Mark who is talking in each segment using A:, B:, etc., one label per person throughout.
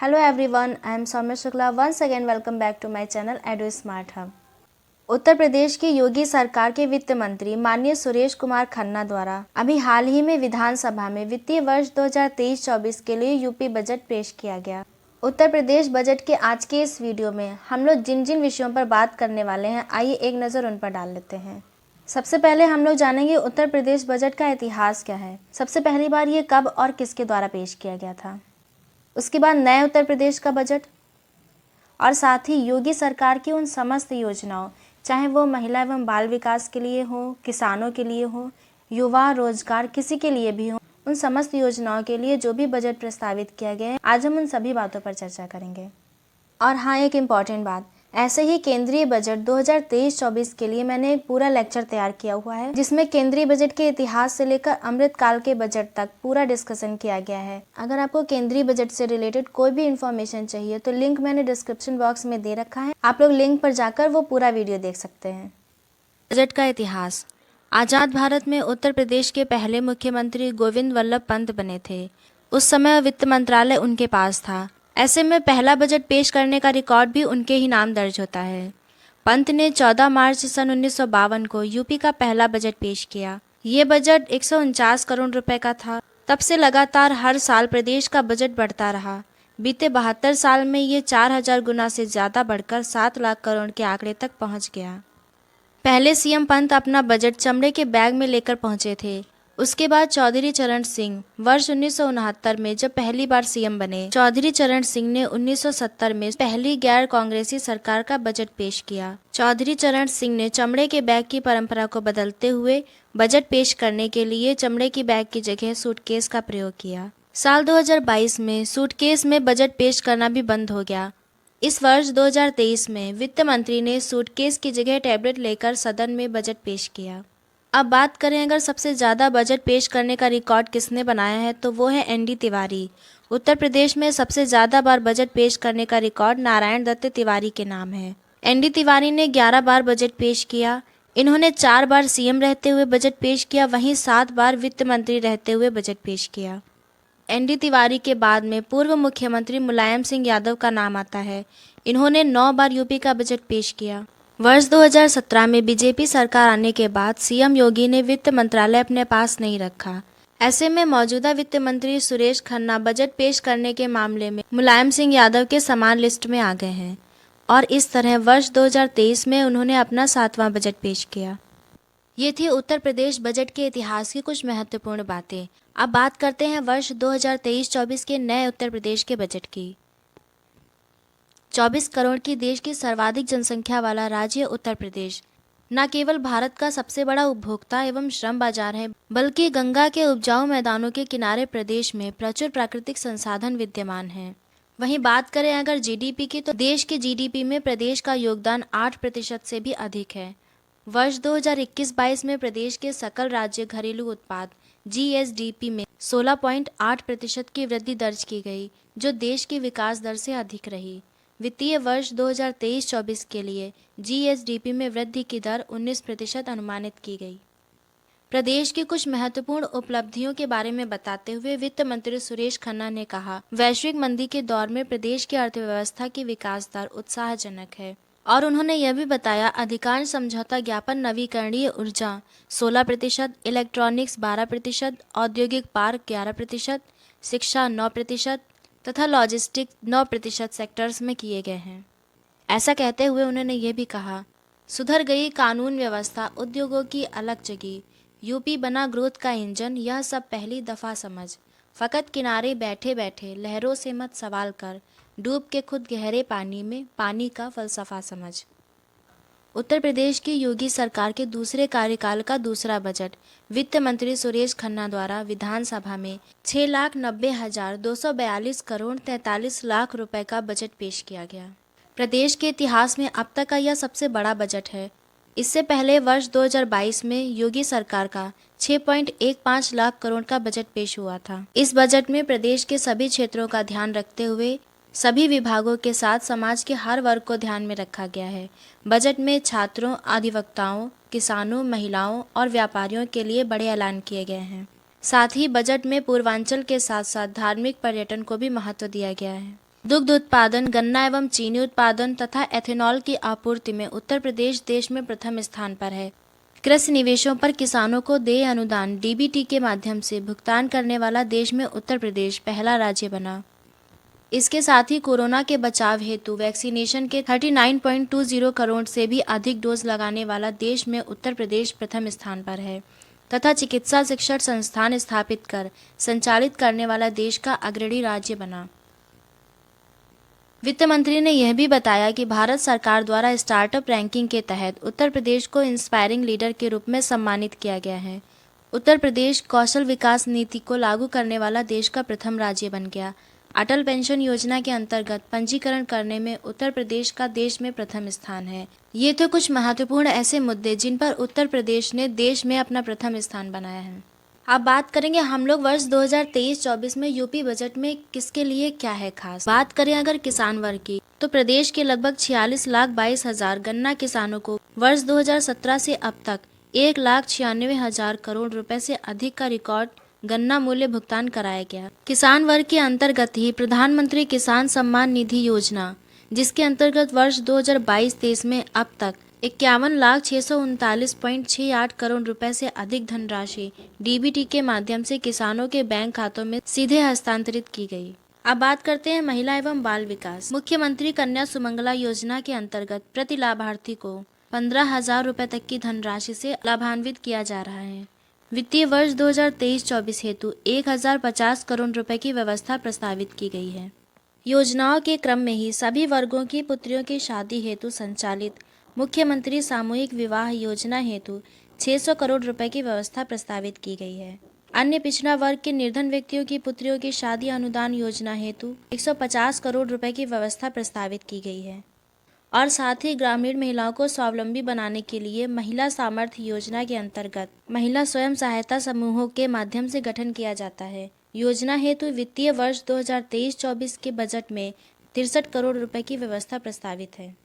A: Hello everyone, I am Soumya Shukla. Once again welcome back to my channel Edu Smart Hub. Uttar Pradesh की योगी सरकार के वित्त मंत्री माननीय सुरेश कुमार खन्ना द्वारा अभी हाल ही में विधानसभा में वित्तीय वर्ष 2023-24 के लिए यूपी बजट पेश किया गया। उत्तर प्रदेश बजट के आज के इस वीडियो में हम लोग जिन जिन विषयों पर बात करने वाले हैं, आइए एक नज़र उन पर डाल लेते हैं। सबसे पहले हम लोग जानेंगे उत्तर प्रदेश बजट का इतिहास क्या है। सबसे पहली बार ये कब और किसके द्वारा पेश किया गया था। उसके बाद नए उत्तर प्रदेश का बजट और साथ ही योगी सरकार की उन समस्त योजनाओं, चाहे वो महिला एवं बाल विकास के लिए हो, किसानों के लिए हो, युवा रोजगार किसी के लिए भी हो, उन समस्त योजनाओं के लिए जो भी बजट प्रस्तावित किया गया है, आज हम उन सभी बातों पर चर्चा करेंगे। और हाँ, एक इम्पॉर्टेंट बात, ऐसे ही केंद्रीय बजट 2023-24 के लिए मैंने एक पूरा लेक्चर तैयार किया हुआ है, जिसमें केंद्रीय बजट के इतिहास से लेकर अमृतकाल के बजट तक पूरा डिस्कशन किया गया है। अगर आपको केंद्रीय बजट से रिलेटेड कोई भी इन्फॉर्मेशन चाहिए तो लिंक मैंने डिस्क्रिप्शन बॉक्स में दे रखा है, आप लोग लिंक पर जाकर वो पूरा वीडियो देख सकते हैं। बजट का इतिहास। आज़ाद भारत में उत्तर प्रदेश के पहले मुख्यमंत्री गोविंद वल्लभ पंत बने थे। उस समय वित्त मंत्रालय उनके पास था। ऐसे में पहला बजट पेश करने का रिकॉर्ड भी उनके ही नाम दर्ज होता है। पंत ने 14 मार्च सन 1952 को यूपी का पहला बजट पेश किया। ये बजट 149 करोड़ रुपए का था। तब से लगातार हर साल प्रदेश का बजट बढ़ता रहा। बीते 72 साल में ये 4000 गुना से ज़्यादा बढ़कर 7 लाख करोड़ के आंकड़े तक पहुंच गया। पहले सीएम पंत अपना बजट चमड़े के बैग में लेकर पहुंचे थे। उसके बाद चौधरी चरण सिंह वर्ष 1969 में जब पहली बार सीएम बने, चौधरी चरण सिंह ने 1970 में पहली गैर कांग्रेसी सरकार का बजट पेश किया। चौधरी चरण सिंह ने चमड़े के बैग की परंपरा को बदलते हुए बजट पेश करने के लिए चमड़े की बैग की जगह सूटकेस का प्रयोग किया। साल 2022 में सूटकेस में बजट पेश करना भी बंद हो गया। इस वर्ष 2023 में वित्त मंत्री ने सूटकेस की जगह टैबलेट लेकर सदन में बजट पेश किया। अब बात करें अगर सबसे ज़्यादा बजट पेश करने का रिकॉर्ड किसने बनाया है, तो वो है एनडी तिवारी। उत्तर प्रदेश में सबसे ज़्यादा बार बजट पेश करने का रिकॉर्ड नारायण दत्त तिवारी के नाम है। एनडी तिवारी ने 11 बार बजट पेश किया। इन्होंने 4 बार सीएम रहते हुए बजट पेश किया, वहीं 7 बार वित्त मंत्री रहते हुए बजट पेश किया। एनडी तिवारी के बाद में पूर्व मुख्यमंत्री मुलायम सिंह यादव का नाम आता है। इन्होंने 9 बार यूपी का बजट पेश किया। वर्ष 2017 में बीजेपी सरकार आने के बाद सीएम योगी ने वित्त मंत्रालय अपने पास नहीं रखा। ऐसे में मौजूदा वित्त मंत्री सुरेश खन्ना बजट पेश करने के मामले में मुलायम सिंह यादव के समान लिस्ट में आ गए हैं और इस तरह वर्ष 2023 में उन्होंने अपना 7वां बजट पेश किया। ये थी उत्तर प्रदेश बजट के इतिहास की कुछ महत्वपूर्ण बातें। अब बात करते हैं वर्ष 2023-24 के नए उत्तर प्रदेश के बजट की। 24 करोड़ की देश की सर्वाधिक जनसंख्या वाला राज्य उत्तर प्रदेश न केवल भारत का सबसे बड़ा उपभोक्ता एवं श्रम बाजार है, बल्कि गंगा के उपजाऊ मैदानों के किनारे प्रदेश में प्रचुर प्राकृतिक संसाधन विद्यमान हैं। वहीं बात करें अगर जीडीपी की, तो देश के जीडीपी में प्रदेश का योगदान 8% से भी अधिक है। वर्ष 2021-22 में प्रदेश के सकल राज्य घरेलू उत्पाद जीएसडीपी में 16.8% की वृद्धि दर्ज की गई, जो देश की विकास दर से अधिक रही। वित्तीय वर्ष 2023-24 के लिए जीएसडीपी में वृद्धि की दर 19% अनुमानित की गई। प्रदेश की कुछ महत्वपूर्ण उपलब्धियों के बारे में बताते हुए वित्त मंत्री सुरेश खन्ना ने कहा, वैश्विक मंदी के दौर में प्रदेश की अर्थव्यवस्था की विकास दर उत्साहजनक है। और उन्होंने यह भी बताया, अधिकांश समझौता ज्ञापन नवीकरणीय ऊर्जा 16%, इलेक्ट्रॉनिक्स 12%, औद्योगिक पार्क 11%, शिक्षा 9% तथा लॉजिस्टिक 9% सेक्टर्स में किए गए हैं। ऐसा कहते हुए उन्होंने ये भी कहा, सुधर गई कानून व्यवस्था, उद्योगों की अलग जगह, यूपी बना ग्रोथ का इंजन, यह सब पहली दफ़ा समझ। फ़कत किनारे बैठे बैठे लहरों से मत सवाल कर, डूब के खुद गहरे पानी में, पानी का फ़लसफ़ा समझ। उत्तर प्रदेश की योगी सरकार के दूसरे कार्यकाल का दूसरा बजट वित्त मंत्री सुरेश खन्ना द्वारा विधानसभा में 6,90,242 करोड़ 43 लाख रुपए का बजट पेश किया गया। प्रदेश के इतिहास में अब तक का यह सबसे बड़ा बजट है। इससे पहले वर्ष 2022 में योगी सरकार का 6.15 लाख करोड़ का बजट पेश हुआ था। इस बजट में प्रदेश के सभी क्षेत्रों का ध्यान रखते हुए सभी विभागों के साथ समाज के हर वर्ग को ध्यान में रखा गया है। बजट में छात्रों, अधिवक्ताओं, किसानों, महिलाओं और व्यापारियों के लिए बड़े ऐलान किए गए हैं। साथ ही बजट में पूर्वांचल के साथ साथ धार्मिक पर्यटन को भी महत्व दिया गया है। दुग्ध उत्पादन, गन्ना एवं चीनी उत्पादन तथा एथेनॉल की आपूर्ति में उत्तर प्रदेश देश में प्रथम स्थान पर है। कृषि निवेशों पर किसानों को देय अनुदान डीबीटी के माध्यम से भुगतान करने वाला देश में उत्तर प्रदेश पहला राज्य बना। इसके साथ ही कोरोना के बचाव हेतु वैक्सीनेशन के 39.20 करोड़ से भी अधिक डोज लगाने वाला देश में उत्तर प्रदेश प्रथम स्थान पर है तथा चिकित्सा शिक्षण संस्थान स्थापित कर संचालित करने वाला देश का अग्रणी राज्य बना। वित्त मंत्री ने यह भी बताया कि भारत सरकार द्वारा स्टार्टअप रैंकिंग के तहत उत्तर प्रदेश को इंस्पायरिंग लीडर के रूप में सम्मानित किया गया है। उत्तर प्रदेश कौशल विकास नीति को लागू करने वाला देश का प्रथम राज्य बन गया। अटल पेंशन योजना के अंतर्गत पंजीकरण करने में उत्तर प्रदेश का देश में प्रथम स्थान है। ये तो कुछ महत्वपूर्ण ऐसे मुद्दे जिन पर उत्तर प्रदेश ने देश में अपना प्रथम स्थान बनाया है। अब बात करेंगे हम लोग वर्ष 2023-24 में यूपी बजट में किसके लिए क्या है खास। बात करें अगर किसान वर्ग की, तो प्रदेश के लगभग 46,22,000 गन्ना किसानों को वर्ष 2017 से अब तक 1,96,000 करोड़ रुपए से अधिक का रिकॉर्ड गन्ना मूल्य भुगतान कराया गया। किसान वर्ग के अंतर्गत ही प्रधानमंत्री किसान सम्मान निधि योजना, जिसके अंतर्गत वर्ष 2022-23 में अब तक 51,639.68 करोड़ रुपए से अधिक धनराशि डीबीटी के माध्यम से किसानों के बैंक खातों में सीधे हस्तांतरित की गई। अब बात करते हैं महिला एवं बाल विकास। मुख्यमंत्री कन्या सुमंगला योजना के अंतर्गत प्रति लाभार्थी को 15,000 रुपए तक की धनराशि से लाभान्वित किया जा रहा है। वित्तीय वर्ष 2023-24 हेतु 1,050 करोड़ रुपए की व्यवस्था प्रस्तावित की गई है। योजनाओं के क्रम में ही सभी वर्गों की पुत्रियों की शादी हेतु संचालित मुख्यमंत्री सामूहिक विवाह योजना हेतु 600 करोड़ रुपए की व्यवस्था प्रस्तावित की गई है। अन्य पिछड़ा वर्ग के निर्धन व्यक्तियों की पुत्रियों की शादी अनुदान योजना हेतु 150 करोड़ रुपए की व्यवस्था प्रस्तावित की गई है। और साथ ही ग्रामीण महिलाओं को स्वावलंबी बनाने के लिए महिला सामर्थ्य योजना के अंतर्गत महिला स्वयं सहायता समूहों के माध्यम से गठन किया जाता है। योजना हेतु वित्तीय वर्ष 2023-24 के बजट में 63 करोड़ रुपए की व्यवस्था प्रस्तावित है।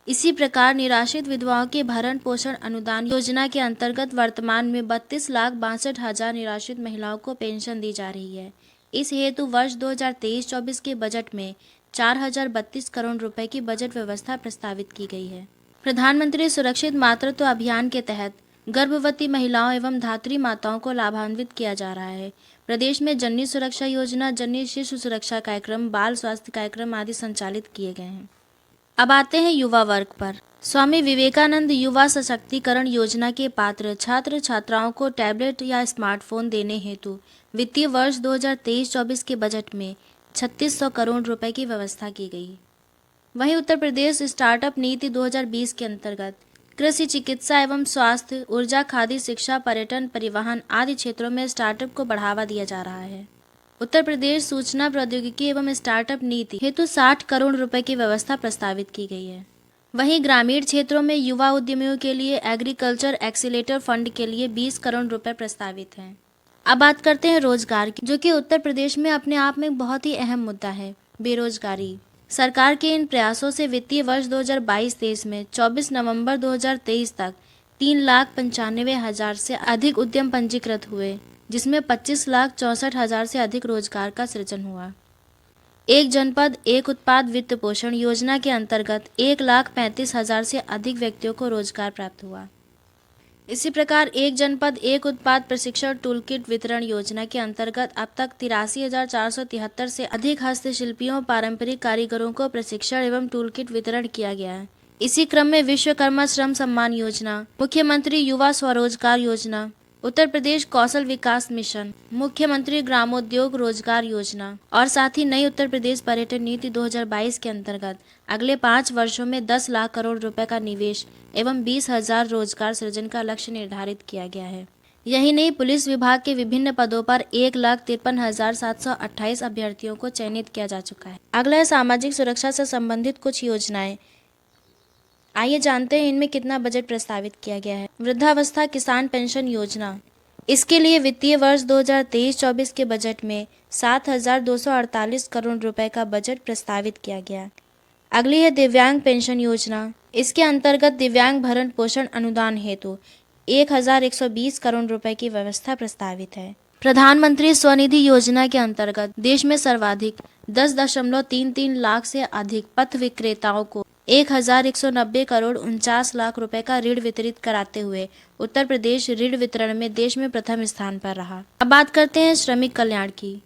A: इसी प्रकार निराश्रित विधवाओं के भरण पोषण अनुदान योजना के अंतर्गत वर्तमान में 32,62,000 निराश्रित महिलाओं को पेंशन दी जा रही है। इस हेतु वर्ष 2023-24 के बजट में 4,032 करोड़ रुपए की बजट व्यवस्था प्रस्तावित की गई है। प्रधानमंत्री सुरक्षित मातृत्व अभियान के तहत गर्भवती महिलाओं एवं धात्री माताओं को लाभान्वित किया जा रहा है। प्रदेश में जननी सुरक्षा योजना, जननी शिशु सुरक्षा कार्यक्रम, बाल स्वास्थ्य कार्यक्रम आदि संचालित किए गए हैं। अब आते हैं युवा वर्ग पर। स्वामी विवेकानंद युवा सशक्तिकरण योजना के पात्र छात्र छात्राओं को टैबलेट या स्मार्टफोन देने हेतु वित्तीय वर्ष 2023-24 के बजट में 3600 करोड़ रुपए की व्यवस्था की गई। वहीं उत्तर प्रदेश स्टार्टअप नीति 2020 के अंतर्गत कृषि, चिकित्सा एवं स्वास्थ्य, ऊर्जा, खाद्य, शिक्षा, पर्यटन, परिवहन आदि क्षेत्रों में स्टार्टअप को बढ़ावा दिया जा रहा है। उत्तर प्रदेश सूचना प्रौद्योगिकी एवं स्टार्टअप नीति हेतु 60 करोड़ रुपए की व्यवस्था प्रस्तावित की गई है। वहीं ग्रामीण क्षेत्रों में युवा उद्यमियों के लिए एग्रीकल्चर एक्सीलेटर फंड के लिए 20 करोड़ रुपए प्रस्तावित हैं। अब बात करते हैं रोजगार की, जो कि उत्तर प्रदेश में अपने आप में बहुत ही अहम मुद्दा है, बेरोजगारी। सरकार के इन प्रयासों से वित्तीय वर्ष 2022-23 में 24 नवंबर 2023 तक 3,95,000 से अधिक उद्यम पंजीकृत हुए, जिसमें 25,64,000 से अधिक रोजगार का सृजन हुआ। एक जनपद एक उत्पाद वित्त पोषण योजना के अंतर्गत 1,35,000 से अधिक व्यक्तियों को रोजगार प्राप्त हुआ। इसी प्रकार एक जनपद एक उत्पाद प्रशिक्षण टूलकिट वितरण योजना के अंतर्गत अब तक 83,473 से अधिक हस्तशिल्पियों, पारंपरिक कारीगरों को प्रशिक्षण एवं टूलकिट वितरण किया गया है। इसी क्रम में विश्वकर्मा श्रम सम्मान योजना, मुख्यमंत्री युवा स्वरोजगार योजना, उत्तर प्रदेश कौशल विकास मिशन, मुख्यमंत्री ग्रामोद्योग रोजगार योजना और साथ ही नई उत्तर प्रदेश पर्यटन नीति 2022 के अंतर्गत अगले 5 वर्षों में 10 लाख करोड़ रुपए का निवेश एवं 20,000 रोजगार सृजन का लक्ष्य निर्धारित किया गया है। यही नहीं, पुलिस विभाग के विभिन्न पदों पर 1,53,728 अभ्यर्थियों को चयनित किया जा चुका है। अगला है सामाजिक सुरक्षा से संबंधित कुछ योजनाएं। आइए जानते हैं इनमें कितना बजट प्रस्तावित किया गया है। वृद्धावस्था किसान पेंशन योजना, इसके लिए वित्तीय वर्ष 2023-24 के बजट में 7,248 करोड़ रुपए का बजट प्रस्तावित किया गया। अगली है दिव्यांग पेंशन योजना, इसके अंतर्गत दिव्यांग भरण पोषण अनुदान हेतु 1,120 करोड़ रुपए की व्यवस्था प्रस्तावित है। प्रधानमंत्री स्वनिधि योजना के अंतर्गत देश में सर्वाधिक 10.33 लाख से अधिक पथ विक्रेताओं को 1190 करोड़ 49 लाख रुपए का ऋण वितरित कराते हुए उत्तर प्रदेश ऋण वितरण में देश में प्रथम स्थान पर रहा। अब बात करते हैं श्रमिक कल्याण की।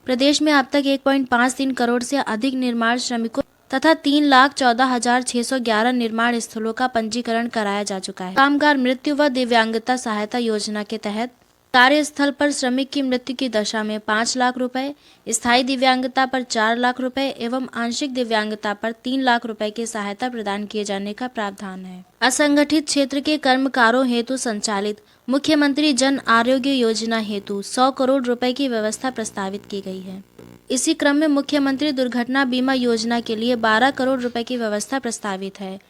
A: प्रदेश में अब तक 1.53 करोड़ से अधिक निर्माण श्रमिकों तथा 3,14,611 निर्माण स्थलों का पंजीकरण कराया जा चुका है। कामगार मृत्यु व दिव्यांगता सहायता योजना के तहत कार्यस्थल पर श्रमिक की मृत्यु की दशा में 5 लाख रुपए, स्थायी दिव्यांगता पर 4 लाख रुपए एवं आंशिक दिव्यांगता पर 3 लाख रुपए की सहायता प्रदान किए जाने का प्रावधान है। असंगठित क्षेत्र के कर्मकारों हेतु संचालित मुख्यमंत्री जन आरोग्य योजना हेतु 100 करोड़ रुपए की व्यवस्था प्रस्तावित की गई है। इसी क्रम में मुख्यमंत्री दुर्घटना बीमा योजना के लिए 12 करोड़ रुपए की व्यवस्था प्रस्तावित है।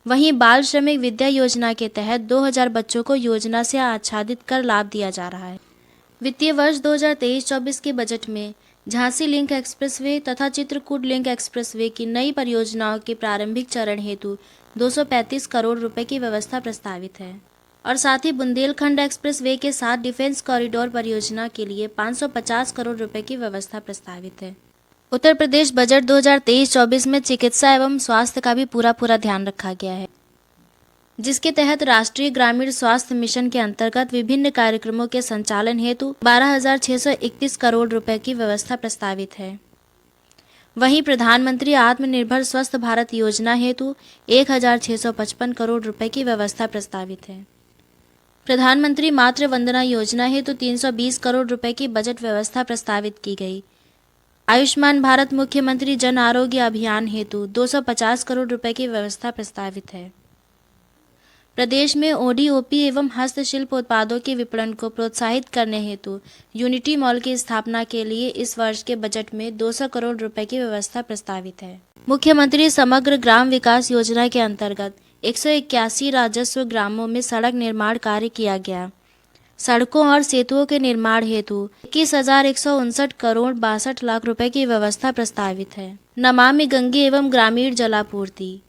A: वहीं बाल श्रमिक विद्या योजना के तहत 2000 बच्चों को योजना से आच्छादित कर लाभ दिया जा रहा है। वित्तीय वर्ष 2023-24 के बजट में झांसी लिंक एक्सप्रेसवे तथा चित्रकूट लिंक एक्सप्रेसवे की नई परियोजनाओं के प्रारंभिक चरण हेतु 235 करोड़ रुपए की व्यवस्था प्रस्तावित है और साथ ही बुंदेलखंड एक्सप्रेसवे के साथ डिफेंस कॉरिडोर परियोजना के लिए 550 करोड़ रुपए की व्यवस्था प्रस्तावित है। उत्तर प्रदेश बजट 2023-24 में चिकित्सा एवं स्वास्थ्य का भी पूरा ध्यान रखा गया है, जिसके तहत राष्ट्रीय ग्रामीण स्वास्थ्य मिशन के अंतर्गत विभिन्न कार्यक्रमों के संचालन हेतु 12,631 करोड़ रुपए की व्यवस्था प्रस्तावित है। वहीं प्रधानमंत्री आत्मनिर्भर स्वस्थ भारत योजना हेतु 1,655 करोड़ रुपए की व्यवस्था प्रस्तावित है। प्रधानमंत्री मातृ वंदना योजना हेतु 320 करोड़ रुपए की बजट व्यवस्था प्रस्तावित की गई। आयुष्मान भारत मुख्यमंत्री जन आरोग्य अभियान हेतु 250 करोड़ रुपए की व्यवस्था प्रस्तावित है। प्रदेश में ओडीओपी एवं हस्तशिल्प उत्पादों के विपणन को प्रोत्साहित करने हेतु यूनिटी मॉल की स्थापना के लिए इस वर्ष के बजट में 200 करोड़ रुपए की व्यवस्था प्रस्तावित है। मुख्यमंत्री समग्र ग्राम विकास योजना के अंतर्गत 181 राजस्व ग्रामों में सड़क निर्माण कार्य किया गया। सड़कों और सेतुओं के निर्माण हेतु 21,159 करोड़ 62 लाख रुपए की व्यवस्था प्रस्तावित है। नमामि गंगे एवं ग्रामीण जलापूर्ति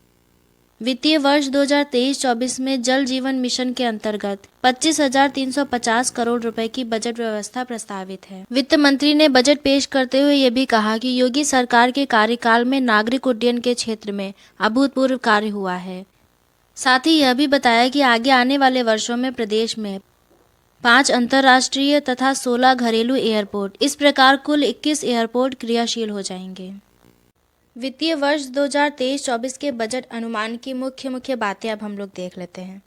A: वित्तीय वर्ष 2023-24 में जल जीवन मिशन के अंतर्गत 25,350 करोड़ रुपए की बजट व्यवस्था प्रस्तावित है। वित्त मंत्री ने बजट पेश करते हुए ये भी कहा कि योगी सरकार के कार्यकाल में नागरिक उड्डयन के क्षेत्र में अभूतपूर्व कार्य हुआ है। साथ ही यह भी बताया कि आगे आने वाले वर्षों में प्रदेश में 5 अंतर्राष्ट्रीय तथा 16 घरेलू एयरपोर्ट, इस प्रकार कुल 21 एयरपोर्ट क्रियाशील हो जाएंगे। वित्तीय वर्ष 2023-24 के बजट अनुमान की मुख्य बातें अब हम लोग देख लेते हैं।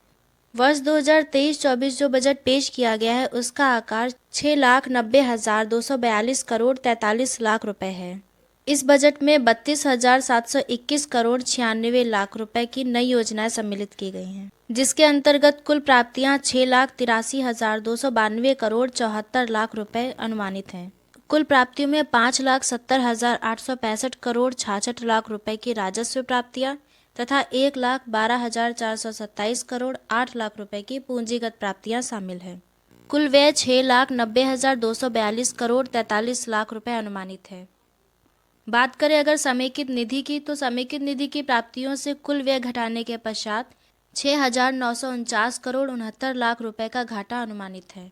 A: वर्ष 2023-24 जो बजट पेश किया गया है उसका आकार 6,90,242 करोड़ 43 लाख रुपए है। इस बजट में 32,721 करोड़ 96 लाख रुपए की नई योजनाएं सम्मिलित की गई हैं, जिसके अंतर्गत कुल प्राप्तियां 6,83,292 करोड़ 74 लाख रुपए अनुमानित हैं। कुल प्राप्तियों में 5,70,865 करोड़ 66 लाख रुपए की राजस्व प्राप्तियां तथा 1,12,427 करोड़ 8 लाख रुपए की पूंजीगत प्राप्तियां शामिल हैं। कुल व्यय 6,90,242 करोड़ 43 लाख रुपए अनुमानित है। बात करें अगर समेकित निधि की, तो समेकित निधि की प्राप्तियों से कुल व्यय घटाने के पश्चात 6,949 करोड़ 69 लाख रुपए का घाटा अनुमानित है।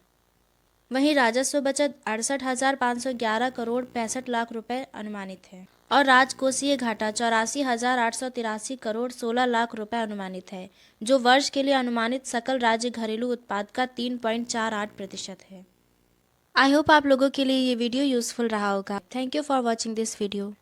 A: वहीं राजस्व बचत 68,511 करोड़ 65 लाख रुपए अनुमानित है और राजकोषीय घाटा 84,883 करोड़ 16 लाख रुपए अनुमानित है, जो वर्ष के लिए अनुमानित सकल राज्य घरेलू उत्पाद का 3.48% है। आई होप आप लोगों के लिए ये वीडियो यूजफुल रहा होगा। Thank you for watching this video.